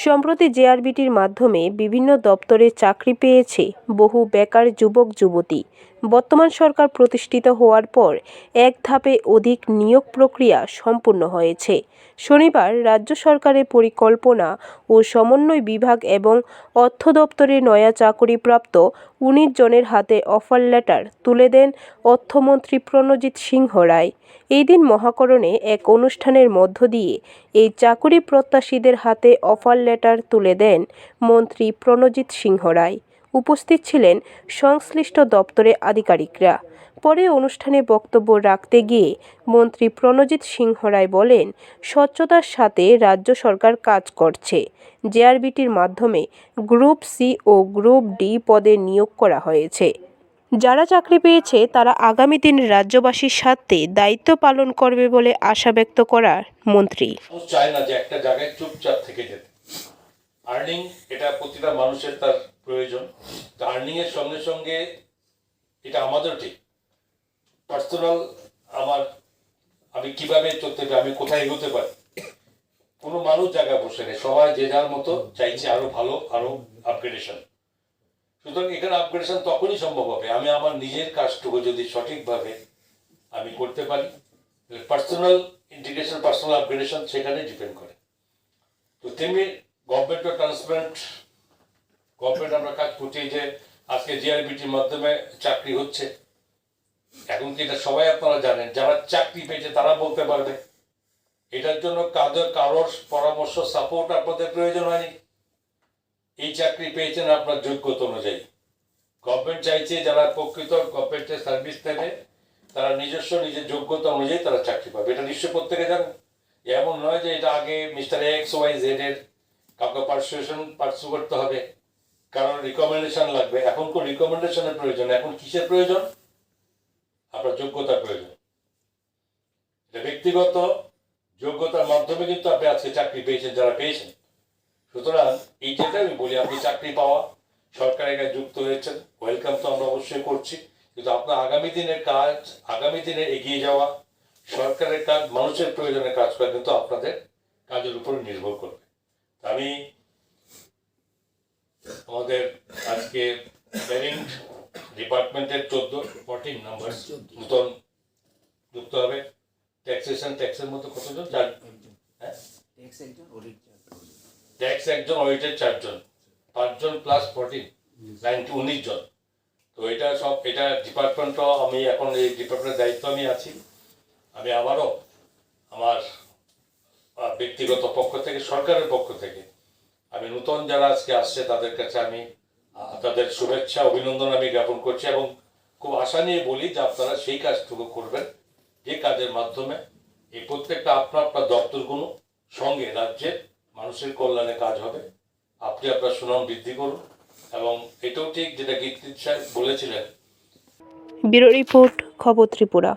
সম্প্রতি জেআরবিটির মাধ্যমে বিভিন্ন দপ্তরে চাকরি পেয়েছে বহু বেকার যুবক যুবতী। বর্তমান সরকার প্রতিষ্ঠিত হওয়ার পর এক ধাপে অধিক নিয়োগ প্রক্রিয়া সম্পূর্ণ হয়েছে। শনিবার রাজ্য সরকারের পরিকল্পনা ও সমন্বয় বিভাগ এবং অর্থ দপ্তরে নয়া চাকরিপ্রাপ্ত ১৯ জনের হাতে অফার লেটার তুলে দেন অর্থমন্ত্রী প্রণজিৎ সিংহ রায়। এই দিন মহাকরণে এক অনুষ্ঠানের মধ্য দিয়ে এই চাকরি প্রত্যাশীদের হাতে অফার লেটার তুলে দেন মন্ত্রী প্রণজিৎ সিংহ রায়। উপস্থিত ছিলেন সংশ্লিষ্ট দপ্তরের আধিকারিকরা। পরে অনুষ্ঠানে বক্তব্য রাখতে গিয়ে মন্ত্রী প্রণজিৎ সিংহ রায় বলেন, স্বচ্ছতার সাথে রাজ্য সরকার কাজ করছে। জেআরবিটির মাধ্যমে গ্রুপ সি ও গ্রুপ ডি পদে নিয়োগ করা হয়েছে। যারা চাকরি পেয়েছে তারা আগামী দিনে রাজ্যবাসীর স্বার্থে দায়িত্ব পালন করবে বলে আশা ব্যক্ত করার মন্ত্রী। চায় না যে একটা জায়গায় চুপচাপ থেকে যেতে। আর্নিং এটা প্রতিটা মানুষের তার প্রয়োজন। তো আর্নিং এর সঙ্গে সঙ্গে এটা আমাদের ঠিক পার্সোনাল আমি কিভাবে চলতে পারি, আমি কোথায় এগোতে পারি। কোনো মানুষ জায়গায় বসে নেই, সবাই যে যার মতো চাইছে আরো ভালো, আরো আপগ্রেডেশন। সুতরাং এখানে আপগ্রেডেশন তখনই সম্ভব হবে আমি আমার নিজের কাজটুকু যদি সঠিকভাবে আমি করতে পারি। পার্সোনাল ইন্টিগ্রেশন, পার্সোনাল আপগ্রেডেশন সেখানে ডিপেন্ড করে। তো তেমনি গভর্নমেন্টও ট্রান্সপারেন্ট। গভর্নমেন্ট আমরা কাজ করছি যে আজকে জিআরবিটির মাধ্যমে চাকরি হচ্ছে। এখন কি এটা সবাই আপনারা জানেন, যারা চাকরি পেয়েছে তারা বলতে পারবে। এটার জন্য কারোর পরামর্শ, সাপোর্ট আপনাদের প্রয়োজন হয়নি। এই চাকরি পেয়েছেন আপনার যোগ্যতা অনুযায়ী। গভর্নমেন্ট চাইছে যারা প্রকৃত গভর্নমেন্টের সার্ভিস দেবে তারা নিজের যোগ্যতা অনুযায়ী তারা চাকরি পাবে। এটা নিশ্চয় প্রত্যেকে জানেন। এমন নয় যে এটা আগে মিস্টার এক্স ওয়াই জেড এর কাউকে পার্সু করতে হবে, কারণ রিকমেন্ডেশন লাগবে। এখন কোন রিকমেন্ডেশনের প্রয়োজন, এখন কিসের প্রয়োজন? আপনার যোগ্যতার প্রয়োজন। এটা ব্যক্তিগত যোগ্যতার মাধ্যমে কিন্তু আপনি আজকে চাকরি পেয়েছেন যারা পেয়েছেন। সুতরাং এই যেটা আমি বলি, আপনি চাকরি পাওয়া, সরকারের কাছে যুক্ত হয়েছেন, ওয়েলকাম তো আমরা অবশ্যই করছি। কিন্তু আপনার আগামী দিনের কাজ, আগামী দিনে এগিয়ে যাওয়া, সরকারের কাজ, মানুষের প্রয়োজনে কাজ করা কিন্তু আপনাদের কাজের উপর নির্ভর করবে। আমি আমাদের আজকে প্যারেন্ট ডিপার্টমেন্টের 14 নাম্বার নতুন যুক্ত হবে। ট্যাক্সের মতো কতজন? ট্যাক্স একজন, অডিটের 4 জন, 5 জন প্লাস 14, 19 জন। তো এটা ডিপার্টমেন্টও আমি এখন এই ডিপার্টমেন্টের দায়িত্ব আমি আছি। আমি আবারও আমার ব্যক্তিগত পক্ষ থেকে, সরকারের পক্ষ থেকে আমি নতুন যারা আজকে আসছে তাদের কাছে আমি তাদের শুভেচ্ছা, অভিনন্দন আমি জ্ঞাপন করছি এবং খুব আশা নিয়ে বলি যে আপনারা সেই কাজটুকু করবেন যে কাজের মাধ্যমে এই প্রত্যেকটা আপনার দপ্তরগুলো সঙ্গে রাজ্যের মানুষের কল্যাণে কাজ হবে। আপনি আপনার সুনাম বৃদ্ধি করুন এবং এটাও ঠিক যেটা গীতিত সাহেব বলেছিলেন। ব্যুরো রিপোর্ট, খবর ত্রিপুরা।